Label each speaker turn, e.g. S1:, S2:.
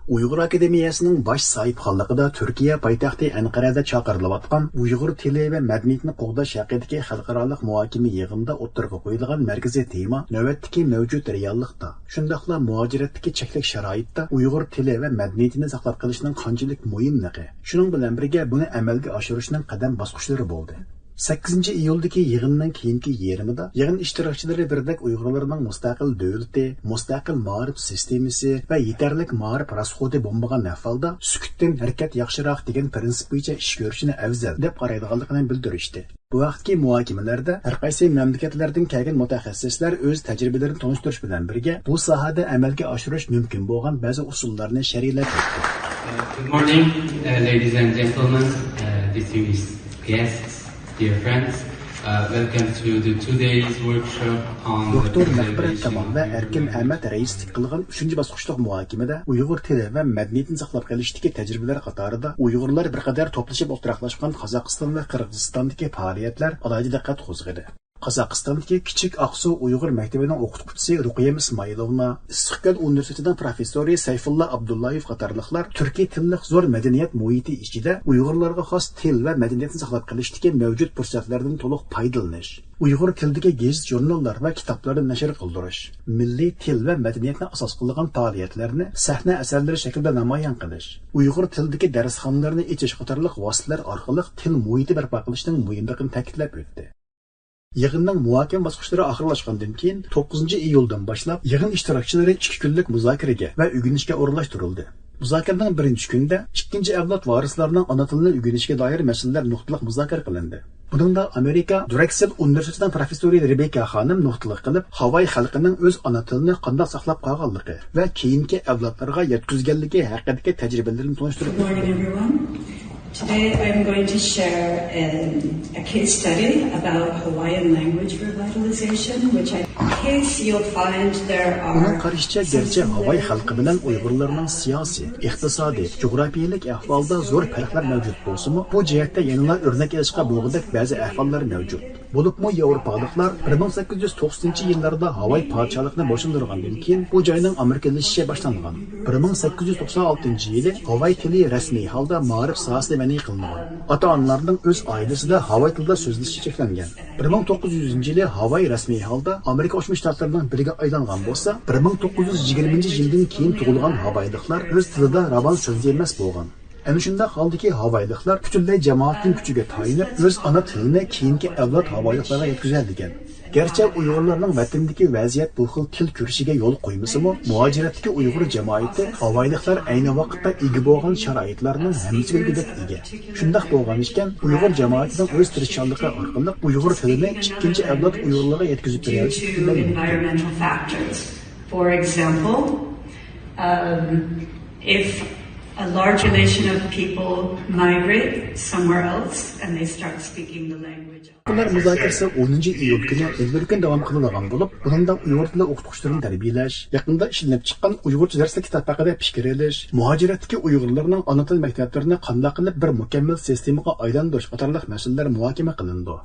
S1: Uyghur Akademiyasining bosh sohibxonligida Turkiya poytaxti Anqarada chaqirilayotgan Uyghur tili va madaniyatini qo'g'dash haqidagi xalqaro muhokama yig'inida o'tirg'a qo'yilgan markaziy tema navbatdagi mavjud reallikda, shundaqla muhojiratdagi cheklik sharoitda Uyghur tili va madaniyatini saqlab qolishning qanchalik muhimligi, shuning bilan birga buni amalga oshirishning qadam bosqichlari bo'ldi. 8 iyuldagi yig'inning keyingi yerimida yig'in ishtirokchilari birdek Uyg'urlarning mustaqil davlati, mustaqil ma'rif sistemasi va yetarlik ma'rif rasxodi bo'lmagan ahvolda sukutdan harakat yaxshiroq degan prinsip bo'yicha ish ko'rishini afzal deb qaraydiganligini bildirishdi. Bu vaqtdagi muhokamalarda har qaysi mamlakatlardan kelgan mutaxassislar o'z tajribalarini tanishtirish bilan birga bu sohada amalga oshirish mumkin bo'lgan ba'zi usullarni sharhlab o'tdi.
S2: Good morning, ladies and gentlemen, distinguished guests. Dear friends, welcome to the 2 days workshop on
S1: Doktor Mahbarat Tamam ve Erkin Ahmet reislik qilgan 3. bosqichlik muhokamada Uyg'ur tili va madaniyatini saqlab qolishdagi tajribalar qatorida Uyg'urlar bir qadar to'plashib o'tiraqlashgan Qozog'iston va Qirg'izistondagi faoliyatlar alohida diqqat qo'zg'adi. Qozog'istondagi Kichik Aqsu Uyg'ur maktabining o'qituvchisi Ruqiyam Ismoilovna, Istiqlol universitetining professori Sayfullo Abdullayev qatorliqlar Turkiy tillik zo'r madaniyat muhiti ichida Uyg'urlarga xos til va madaniyatni saqlab qolishdagi mavjud fursatlardan to'liq foydalanish, Uyg'ur tilidagi gazet, jurnallar va kitoblarni nashr qildirish, milliy til va madaniyatni asos qilgan faoliyatlarni sahna asarlari shaklida namoyon qilish, Uyg'ur tilidagi darsxonalarni ichish qatorliq vositalar orqali til muhiti barpo qilishning muhimligini ta'kidlab o'tdi. Yig'inning muhokama bosqichlari oxirlashgandan keyin 9 iyuldan boshlab yig'in ishtirokchilari 2 kunlik muzokaraga va o'rganishga o'rinlashtirildi. Muzokaraning birinchi kunida ikkinchi avlod varislarining ona tilini o'rganishga doir masalalar nuqtaliq muzokara qilindi. Bunda Amerika Drexel universitetining professori Rebecca xonim nuqtaliq qilib, Havay xalqining o'z ona tilini qanday saqlab qolganligi va keyingi avlodlarga yetkazganligi haqidagi tajribalarini tanishtirdi.
S3: Today I'm going to share a case study about Hawaiian language revitalization, which in case you'll find there are...
S1: Onun qarışça gerçi Havay xalqi bilan Uyg'urlarning siyosiy, iqtisodiy, jug'rafiyalik ahvolda zo'r farqlar mavjud bo'lsa-mu, bu jihatda yanada o'rnak olishga bo'lg'idek ba'zi ahvollar mavjud. Bo'libmi Yevropaliklar 1890-yillarda Havay podshohligini boshlantirgandan keyin bu joyning amerikalashishi boshlangan. 1896-yili Havay tili rasmiy holda ma'rif sohasida ma'ni qilingan. Ota-onalarning o'z oilasida Havay tilida so'zlashishi cheklangan. 1900-yili Havay rasmiy holda Amerika Qo'shma Shtatlarining biriga aylangan bo'lsa, 1920-yildan keyin tug'ilgan Havayliklar o'z tilida ravon so'zlaymas bo'lgan. Ana shunda holdagi Havayliklar butunlay jamoatning kuchiga tayanib, o'z ona tilini keyingi avlod Havayliklarga yetkazadi degan. Gerçi Uyg'urlarning vatandagi vaziyat bu xil til kurishiga yo'l qo'ymasa-mu, muhojiratdagi Uyg'ur jamoati Havayliklar ayni vaqtda ega bo'lgan sharoitlarning hammasiga ega. Shundaq bo'lgan ekan, Uyg'ur jamoatining o'z tirishchanligi orqali Uyg'ur tilini ikkinchi avlod Uyg'urlarga yetkazib berish
S3: environmental factors. For example, if a large relation of people migrate somewhere else and they start speaking the language.
S1: Bunlar muzokarasi 10 iyul kuni bir kun davom qilinadigan bo'lib, bunda Uyg'ur tili o'qituvchilarini tarbiyalash, yaqinda ishlanib chiqqan Uyg'urcha darslik kitob haqida fikr elish, muhojiratdagi Uyg'urlarning ona til maktablarini qanday qilib bir mukammal sistemaga aylantirish qatorliq masalalar muhokama qilindi.